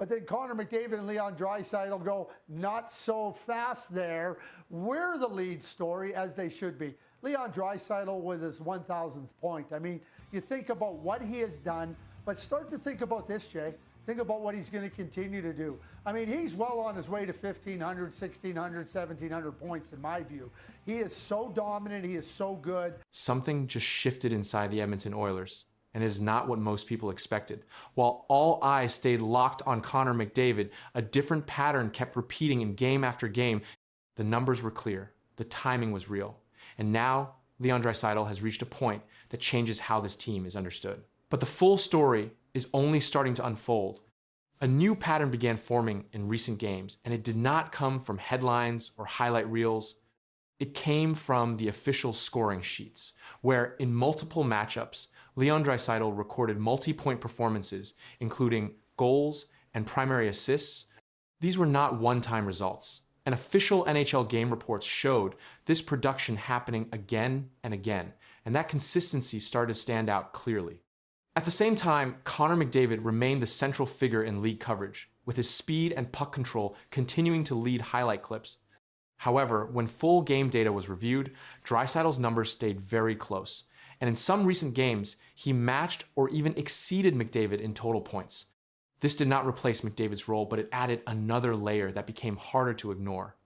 But then Connor McDavid and Leon Draisaitl go not so fast there. We're the lead story, as they should be. Leon Draisaitl with his 1,000th point. I mean, you think about what he has done, but start to think about this, Jay. Think about what he's going to continue to do. I mean, he's well on his way to 1,500, 1,600, 1,700 points in my view. He is so dominant. He is so good. Something just shifted inside the Edmonton Oilers, and it is not what most people expected. While all eyes stayed locked on Connor McDavid, a different pattern kept repeating in game after game. The numbers were clear. The timing was real. And now, Leon Draisaitl has reached a point that changes how this team is understood. But the full story is only starting to unfold. A new pattern began forming in recent games, and it did not come from headlines or highlight reels. It came from the official scoring sheets, where in multiple matchups, Leon Draisaitl recorded multi-point performances, including goals and primary assists. These were not one-time results. And official NHL game reports showed this production happening again and again, and that consistency started to stand out clearly. At the same time, Connor McDavid remained the central figure in league coverage, with his speed and puck control continuing to lead highlight clips. However, when full game data was reviewed, Draisaitl's numbers stayed very close, and in some recent games, he matched or even exceeded McDavid in total points. This did not replace McDavid's role, but it added another layer that became harder to ignore.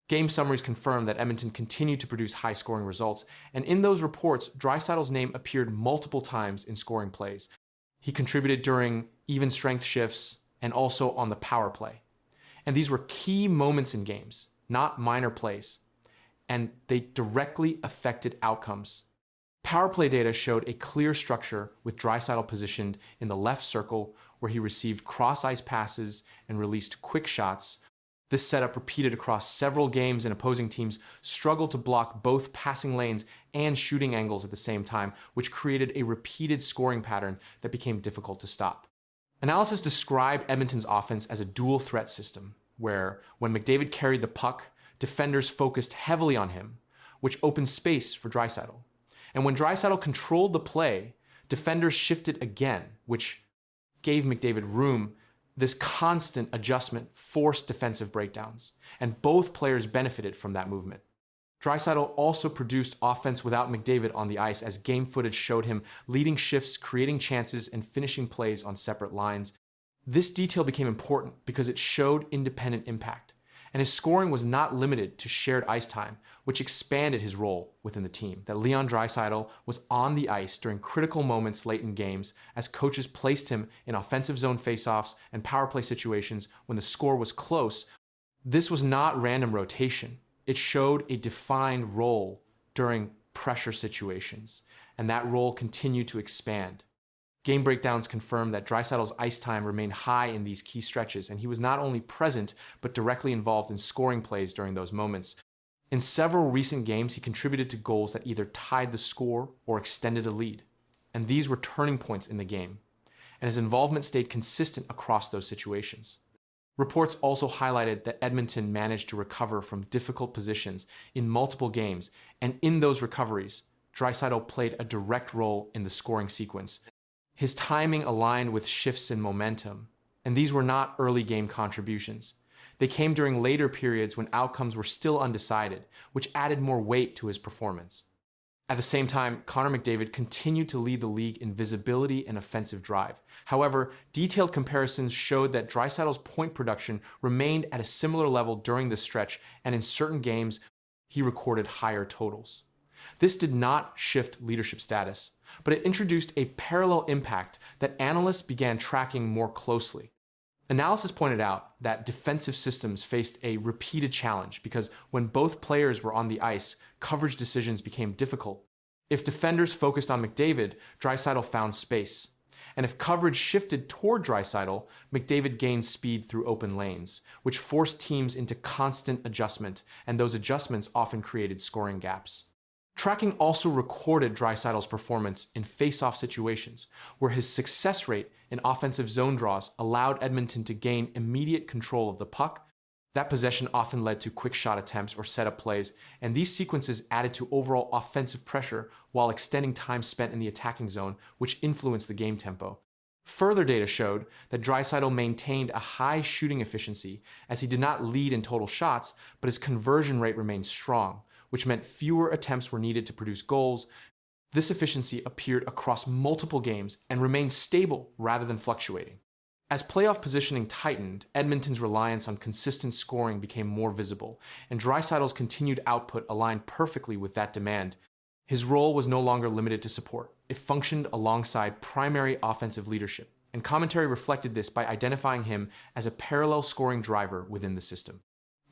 Game summaries confirmed that Edmonton continued to produce high-scoring results, and in those reports, Draisaitl's name appeared multiple times in scoring plays. He contributed during even-strength shifts and also on the power play. And these were key moments in games, not minor plays, and they directly affected outcomes. Power play data showed a clear structure with Draisaitl positioned in the left circle where he received cross-ice passes and released quick shots. This setup repeated across several games, and opposing teams struggled to block both passing lanes and shooting angles at the same time, which created a repeated scoring pattern that became difficult to stop. Analysis described Edmonton's offense as a dual threat system, where when McDavid carried the puck, defenders focused heavily on him, which opened space for Draisaitl. And when Draisaitl controlled the play, defenders shifted again, which gave McDavid room. This constant adjustment forced defensive breakdowns, and both players benefited from that movement. Draisaitl also produced offense without McDavid on the ice, as game footage showed him leading shifts, creating chances, and finishing plays on separate lines. This detail became important because it showed independent impact, and his scoring was not limited to shared ice time, which expanded his role within the team. That Leon Draisaitl was on the ice during critical moments late in games as coaches placed him in offensive zone faceoffs and power play situations when the score was close. This was not random rotation. It showed a defined role during pressure situations, and that role continued to expand. Game breakdowns confirmed that Draisaitl's ice time remained high in these key stretches, and he was not only present, but directly involved in scoring plays during those moments. In several recent games, he contributed to goals that either tied the score or extended a lead, and these were turning points in the game, and his involvement stayed consistent across those situations. Reports also highlighted that Edmonton managed to recover from difficult positions in multiple games, and in those recoveries, Draisaitl played a direct role in the scoring sequence. His timing aligned with shifts in momentum, and these were not early game contributions. They came during later periods when outcomes were still undecided, which added more weight to his performance. At the same time, Connor McDavid continued to lead the league in visibility and offensive drive. However, detailed comparisons showed that Draisaitl's point production remained at a similar level during this stretch, and in certain games, he recorded higher totals. This did not shift leadership status, but it introduced a parallel impact that analysts began tracking more closely. Analysis pointed out that defensive systems faced a repeated challenge because when both players were on the ice, coverage decisions became difficult. If defenders focused on McDavid, Draisaitl found space. And if coverage shifted toward Draisaitl, McDavid gained speed through open lanes, which forced teams into constant adjustment, and those adjustments often created scoring gaps. Tracking also recorded Draisaitl's performance in face-off situations, where his success rate in offensive zone draws allowed Edmonton to gain immediate control of the puck. That possession often led to quick shot attempts or setup plays, and these sequences added to overall offensive pressure while extending time spent in the attacking zone, which influenced the game tempo. Further data showed that Draisaitl maintained a high shooting efficiency as he did not lead in total shots, but his conversion rate remained strong, which meant fewer attempts were needed to produce goals. This efficiency appeared across multiple games and remained stable rather than fluctuating. As playoff positioning tightened, Edmonton's reliance on consistent scoring became more visible, and Draisaitl's continued output aligned perfectly with that demand. His role was no longer limited to support. It functioned alongside primary offensive leadership, and commentary reflected this by identifying him as a parallel scoring driver within the system.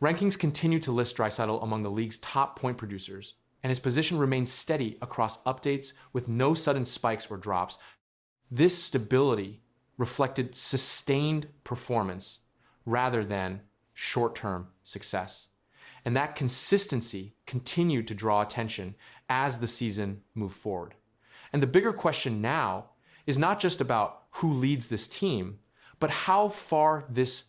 Rankings continue to list Draisaitl among the league's top point producers, and his position remains steady across updates with no sudden spikes or drops. This stability reflected sustained performance rather than short-term success. And that consistency continued to draw attention as the season moved forward. And the bigger question now is not just about who leads this team, but how far this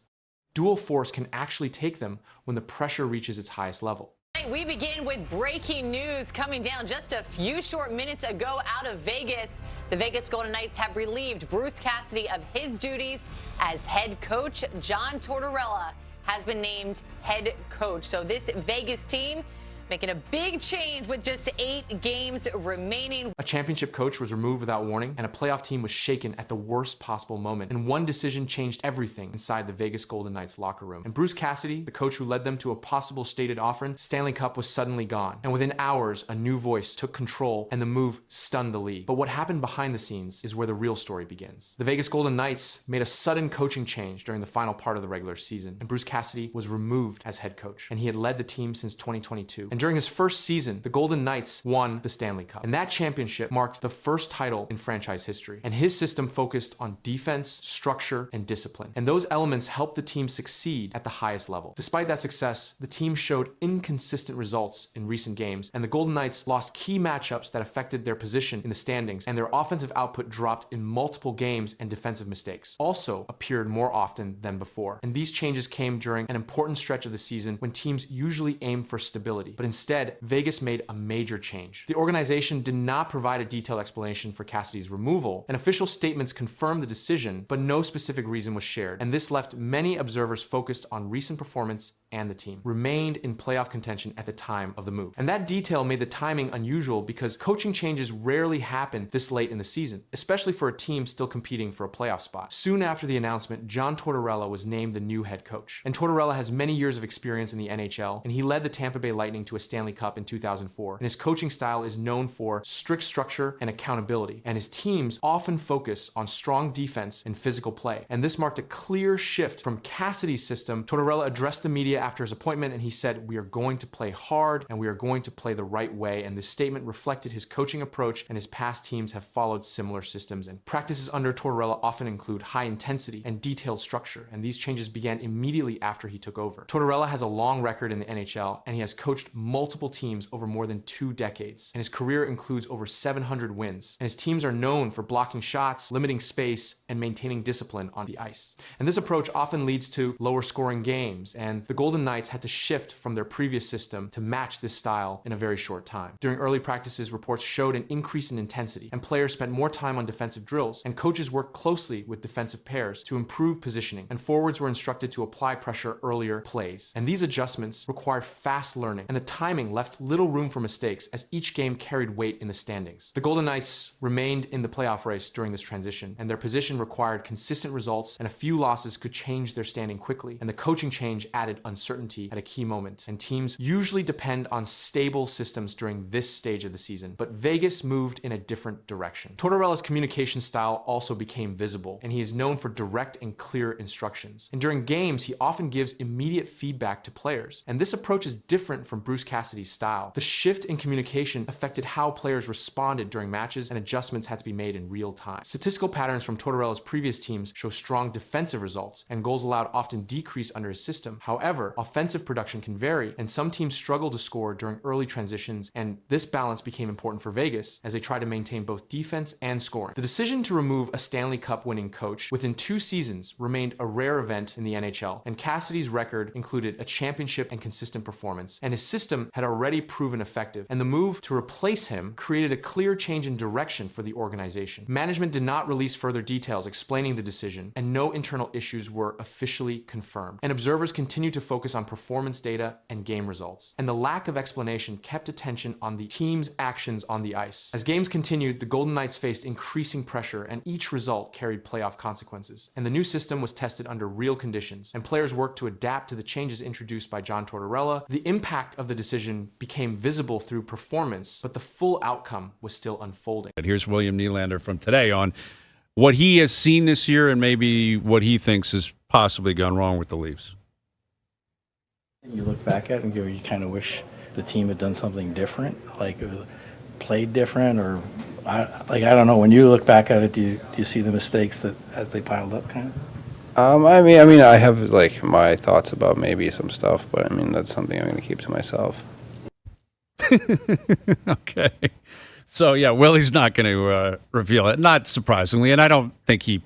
dual force can actually take them when the pressure reaches its highest level. We begin with breaking news coming down just a few short minutes ago out of Vegas. The Vegas Golden Knights have relieved Bruce Cassidy of his duties as head coach. John Tortorella has been named head coach. So this Vegas team making a big change with just 8 games remaining. A championship coach was removed without warning, and a playoff team was shaken at the worst possible moment. And one decision changed everything inside the Vegas Golden Knights locker room. And Bruce Cassidy, the coach who led them to a possible stated offering, Stanley Cup, was suddenly gone. And within hours, a new voice took control, and the move stunned the league. But what happened behind the scenes is where the real story begins. The Vegas Golden Knights made a sudden coaching change during the final part of the regular season, and Bruce Cassidy was removed as head coach. And he had led the team since 2022. And during his first season, the Golden Knights won the Stanley Cup. And that championship marked the first title in franchise history. And his system focused on defense, structure, and discipline. And those elements helped the team succeed at the highest level. Despite that success, the team showed inconsistent results in recent games, and the Golden Knights lost key matchups that affected their position in the standings, and their offensive output dropped in multiple games, and defensive mistakes also appeared more often than before. And these changes came during an important stretch of the season when teams usually aim for stability. But instead, Vegas made a major change. The organization did not provide a detailed explanation for Cassidy's removal, and official statements confirmed the decision, but no specific reason was shared. And this left many observers focused on recent performance, and the team remained in playoff contention at the time of the move. And that detail made the timing unusual because coaching changes rarely happen this late in the season, especially for a team still competing for a playoff spot. Soon after the announcement, John Tortorella was named the new head coach. And Tortorella has many years of experience in the NHL, and he led the Tampa Bay Lightning to a Stanley Cup in 2004. And his coaching style is known for strict structure and accountability. And his teams often focus on strong defense and physical play. And this marked a clear shift from Cassidy's system. Tortorella addressed the media after his appointment, and he said, "We are going to play hard and we are going to play the right way." And this statement reflected his coaching approach, and his past teams have followed similar systems. And practices under Tortorella often include high intensity and detailed structure, and these changes began immediately after he took over. Tortorella has a long record in the NHL, and he has coached multiple teams over more than 2 decades. And his career includes over 700 wins. And his teams are known for blocking shots, limiting space, and maintaining discipline on the ice. And this approach often leads to lower scoring games, and the Golden Knights had to shift from their previous system to match this style in a very short time. During early practices, reports showed an increase in intensity, and players spent more time on defensive drills, and coaches worked closely with defensive pairs to improve positioning, and forwards were instructed to apply pressure earlier plays. And these adjustments required fast learning, and the timing left little room for mistakes as each game carried weight in the standings. The Golden Knights remained in the playoff race during this transition, and their position required consistent results, and a few losses could change their standing quickly. And the coaching change added uncertainty at a key moment, and teams usually depend on stable systems during this stage of the season. But Vegas moved in a different direction. Tortorella's communication style also became visible, and he is known for direct and clear instructions. And during games, he often gives immediate feedback to players. And this approach is different from Bruce Cassidy's style. The shift in communication affected how players responded during matches, and adjustments had to be made in real time. Statistical patterns from Tortorella's previous teams show strong defensive results, and goals allowed often decrease under his system. However, However, offensive production can vary, and some teams struggle to score during early transitions, and this balance became important for Vegas as they tried to maintain both defense and scoring. The decision to remove a Stanley Cup winning coach within 2 seasons remained a rare event in the NHL, and Cassidy's record included a championship and consistent performance, and his system had already proven effective, and the move to replace him created a clear change in direction for the organization. Management did not release further details explaining the decision, and no internal issues were officially confirmed, and observers continued to focus on performance data and game results, and the lack of explanation kept attention on the team's actions on the ice. As games continued, the Golden Knights faced increasing pressure, and each result carried playoff consequences, and the new system was tested under real conditions, and players worked to adapt to the changes introduced by John Tortorella. The impact of the decision became visible through performance, but the full outcome was still unfolding. Here's William Nylander from today on what he has seen this year and maybe what he thinks has possibly gone wrong with the Leafs. You look back at it and go, you kind of wish the team had done something different, like it was played different, or I don't know. When you look back at it, do you see the mistakes that as they piled up, kind of? I mean, I have like my thoughts about maybe some stuff, but I mean that's something I'm going to keep to myself. Okay. So, yeah, Willie's not going to reveal it, not surprisingly, and I don't think he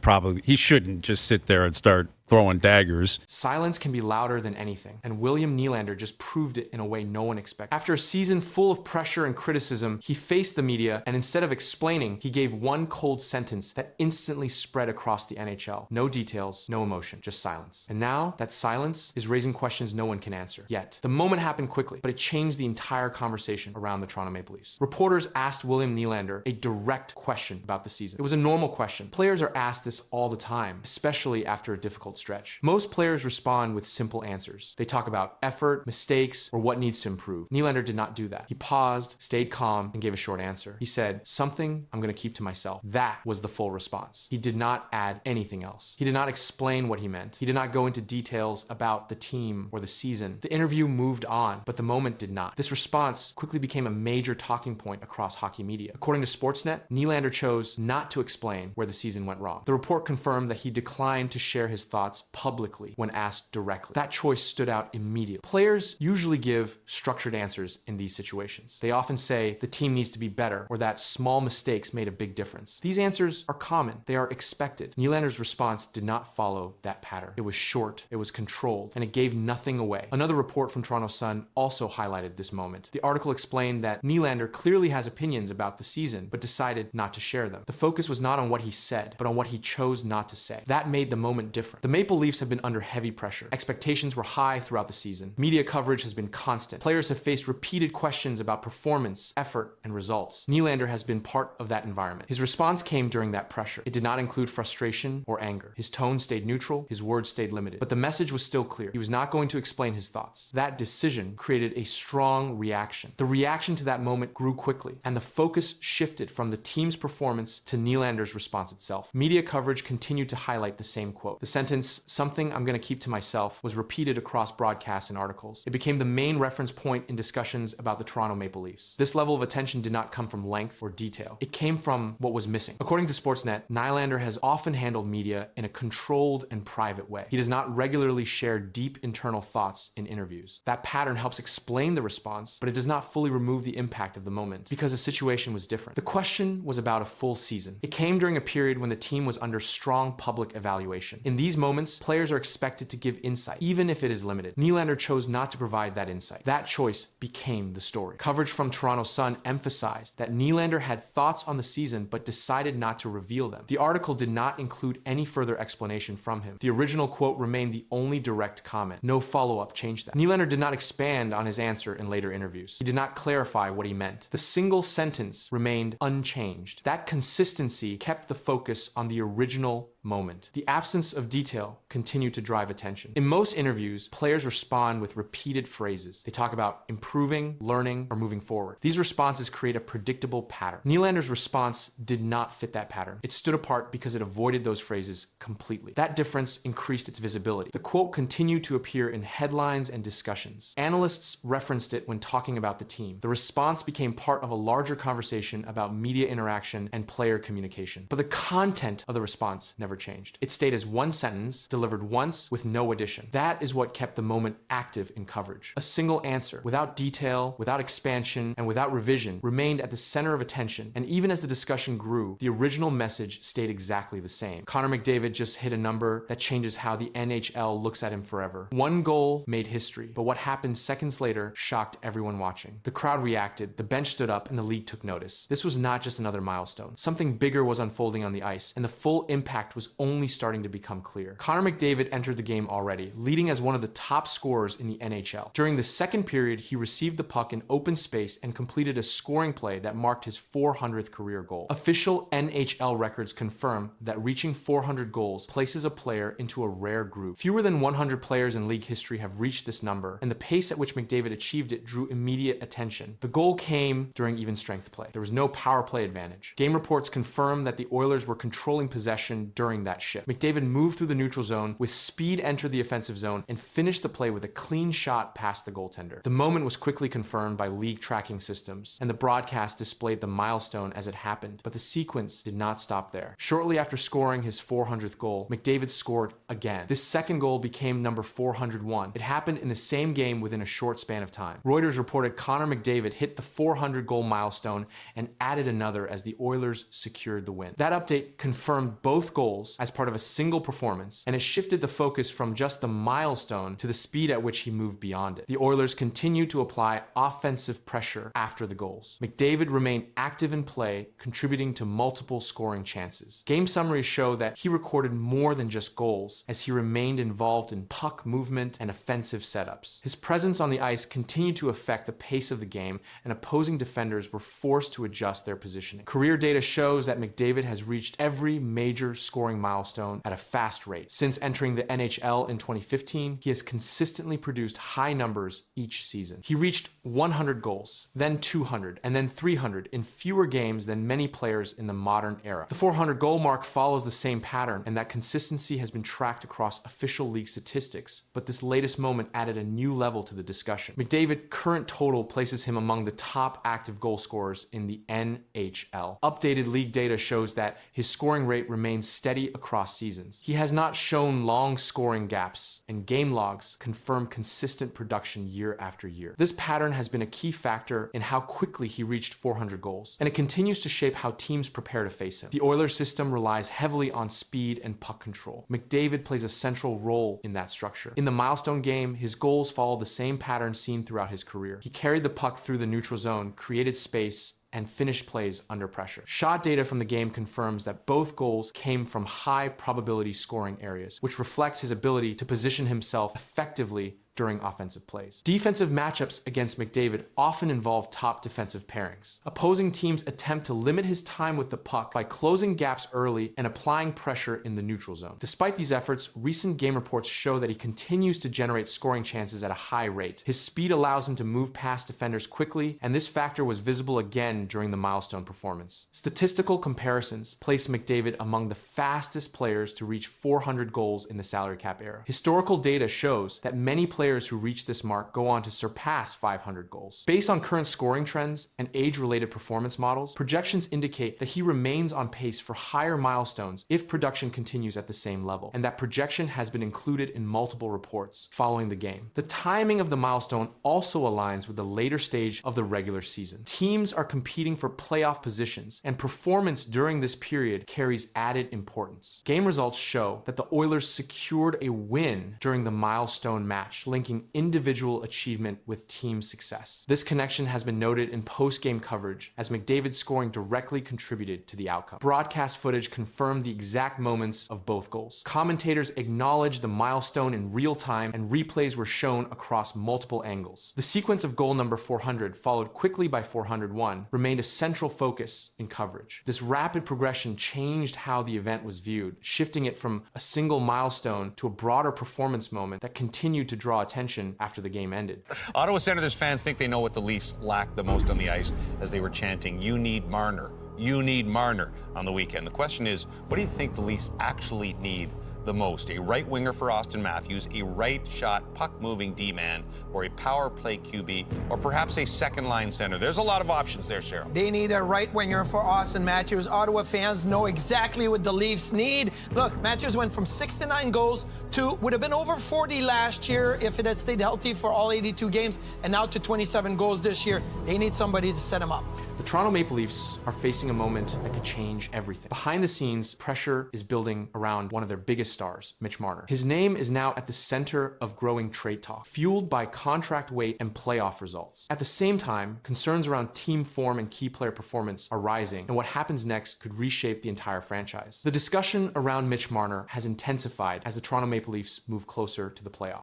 shouldn't just sit there and start throwing daggers. Silence can be louder than anything, and William Nylander just proved it in a way no one expected. After a season full of pressure and criticism, he faced the media, and instead of explaining, he gave one cold sentence that instantly spread across the NHL. No details, no emotion, just silence. And now, that silence is raising questions no one can answer. Yet, the moment happened quickly, but it changed the entire conversation around the Toronto Maple Leafs. Reporters asked William Nylander a direct question about the season. It was a normal question. Players are asked this all the time, especially after a difficult stretch. Most players respond with simple answers. They talk about effort, mistakes, or what needs to improve. Nylander did not do that. He paused, stayed calm, and gave a short answer. He said, "Something I'm going to keep to myself." That was the full response. He did not add anything else. He did not explain what he meant. He did not go into details about the team or the season. The interview moved on, but the moment did not. This response quickly became a major talking point across hockey media. According to Sportsnet, Nylander chose not to explain where the season went wrong. The report confirmed that he declined to share his thoughts publicly when asked directly. That choice stood out immediately. Players usually give structured answers in these situations. They often say the team needs to be better or that small mistakes made a big difference. These answers are common. They are expected. Nylander's response did not follow that pattern. It was short, it was controlled, and it gave nothing away. Another report from Toronto Sun also highlighted this moment. The article explained that Nylander clearly has opinions about the season, but decided not to share them. The focus was not on what he said, but on what he chose not to say. That made the moment different. The Maple Leafs have been under heavy pressure. Expectations were high throughout the season. Media coverage has been constant. Players have faced repeated questions about performance, effort, and results. Nylander has been part of that environment. His response came during that pressure. It did not include frustration or anger. His tone stayed neutral, his words stayed limited. But the message was still clear. He was not going to explain his thoughts. That decision created a strong reaction. The reaction to that moment grew quickly, and the focus shifted from the team's performance to Nylander's response itself. Media coverage continued to highlight the same quote. The sentence, "Something I'm going to keep to myself," was repeated across broadcasts and articles. It became the main reference point in discussions about the Toronto Maple Leafs. This level of attention did not come from length or detail. It came from what was missing. According to Sportsnet, Nylander has often handled media in a controlled and private way. He does not regularly share deep internal thoughts in interviews. That pattern helps explain the response, but it does not fully remove the impact of the moment because the situation was different. The question was about a full season. It came during a period when the team was under strong public evaluation. In these moments, players are expected to give insight, even if it is limited. Nylander chose not to provide that insight. That choice became the story. Coverage from Toronto Sun emphasized that Nylander had thoughts on the season but decided not to reveal them. The article did not include any further explanation from him. The original quote remained the only direct comment. No follow-up changed that. Nylander did not expand on his answer in later interviews. He did not clarify what he meant. The single sentence remained unchanged. That consistency kept the focus on the original moment. The absence of detail continued to drive attention. In most interviews, players respond with repeated phrases. They talk about improving, learning, or moving forward. These responses create a predictable pattern. Nylander's response did not fit that pattern. It stood apart because it avoided those phrases completely. That difference increased its visibility. The quote continued to appear in headlines and discussions. Analysts referenced it when talking about the team. The response became part of a larger conversation about media interaction and player communication. But the content of the response never never changed. It stayed as one sentence, delivered once with no addition. That is what kept the moment active in coverage. A single answer, without detail, without expansion, and without revision, remained at the center of attention, and even as the discussion grew, the original message stayed exactly the same. Connor McDavid just hit a number that changes how the NHL looks at him forever. One goal made history, but what happened seconds later shocked everyone watching. The crowd reacted, the bench stood up, and the league took notice. This was not just another milestone. Something bigger was unfolding on the ice, and the full impact was only starting to become clear. Connor McDavid entered the game already, leading as one of the top scorers in the NHL. During the second period, he received the puck in open space and completed a scoring play that marked his 400th career goal. Official NHL records confirm that reaching 400 goals places a player into a rare group. Fewer than 100 players in league history have reached this number, and the pace at which McDavid achieved it drew immediate attention. The goal came during even strength play. There was no power play advantage. Game reports confirm that the Oilers were controlling possession during that shift. McDavid moved through the neutral zone, with speed entered the offensive zone, and finished the play with a clean shot past the goaltender. The moment was quickly confirmed by league tracking systems, and the broadcast displayed the milestone as it happened, but the sequence did not stop there. Shortly after scoring his 400th goal, McDavid scored again. This second goal became number 401. It happened in the same game within a short span of time. Reuters reported Connor McDavid hit the 400 goal milestone and added another as the Oilers secured the win. That update confirmed both goals as part of a single performance, and it shifted the focus from just the milestone to the speed at which he moved beyond it. The Oilers continued to apply offensive pressure after the goals. McDavid remained active in play, contributing to multiple scoring chances. Game summaries show that he recorded more than just goals, as he remained involved in puck movement and offensive setups. His presence on the ice continued to affect the pace of the game, and opposing defenders were forced to adjust their positioning. Career data shows that McDavid has reached every major scoring milestone at a fast rate. Since entering the NHL in 2015, he has consistently produced high numbers each season. He reached 100 goals, then 200, and then 300 in fewer games than many players in the modern era. The 400 goal mark follows the same pattern, and that consistency has been tracked across official league statistics, but this latest moment added a new level to the discussion. McDavid's current total places him among the top active goal scorers in the NHL. Updated league data shows that his scoring rate remains steady across seasons. He has not shown long scoring gaps, and game logs confirm consistent production year after year. This pattern has been a key factor in how quickly he reached 400 goals, and it continues to shape how teams prepare to face him. The Oilers system relies heavily on speed and puck control. McDavid plays a central role in that structure. In the milestone game, his goals follow the same pattern seen throughout his career. He carried the puck through the neutral zone, created space, and finished plays under pressure. Shot data from the game confirms that both goals came from high probability scoring areas, which reflects his ability to position himself effectively during offensive plays. Defensive matchups against McDavid often involve top defensive pairings. Opposing teams attempt to limit his time with the puck by closing gaps early and applying pressure in the neutral zone. Despite these efforts, recent game reports show that he continues to generate scoring chances at a high rate. His speed allows him to move past defenders quickly, and this factor was visible again during the milestone performance. Statistical comparisons place McDavid among the fastest players to reach 400 goals in the salary cap era. Historical data shows that many players who reach this mark go on to surpass 500 goals. Based on current scoring trends and age-related performance models, projections indicate that he remains on pace for higher milestones if production continues at the same level, and that projection has been included in multiple reports following the game. The timing of the milestone also aligns with the later stage of the regular season. Teams are competing for playoff positions, and performance during this period carries added importance. Game results show that the Oilers secured a win during the milestone match, linking individual achievement with team success. This connection has been noted in post-game coverage, as McDavid's scoring directly contributed to the outcome. Broadcast footage confirmed the exact moments of both goals. Commentators acknowledged the milestone in real time, and replays were shown across multiple angles. The sequence of goal number 400, followed quickly by 401, remained a central focus in coverage. This rapid progression changed how the event was viewed, shifting it from a single milestone to a broader performance moment that continued to draw attention after the game ended. Ottawa Senators fans think they know what the Leafs lacked the most on the ice as they were chanting, "You need Marner, you need Marner," on the weekend. The question is, what do you think the Leafs actually need the most? A right winger for Austin Matthews, a right shot puck moving D-man, or a power play QB, or perhaps a second line center? There's a lot of options there, Cheryl. They need a right winger for Austin Matthews. Ottawa fans know exactly what the Leafs need. Look, Matthews went from 69 goals to would have been over 40 last year if it had stayed healthy for all 82 games, and now to 27 goals this year. They need somebody to set him up. The Toronto Maple Leafs are facing a moment that could change everything. Behind the scenes, pressure is building around one of their biggest stars, Mitch Marner. His name is now at the center of growing trade talk, fueled by contract weight and playoff results. At the same time, concerns around team form and key player performance are rising, and what happens next could reshape the entire franchise. The discussion around Mitch Marner has intensified as the Toronto Maple Leafs move closer to the playoffs.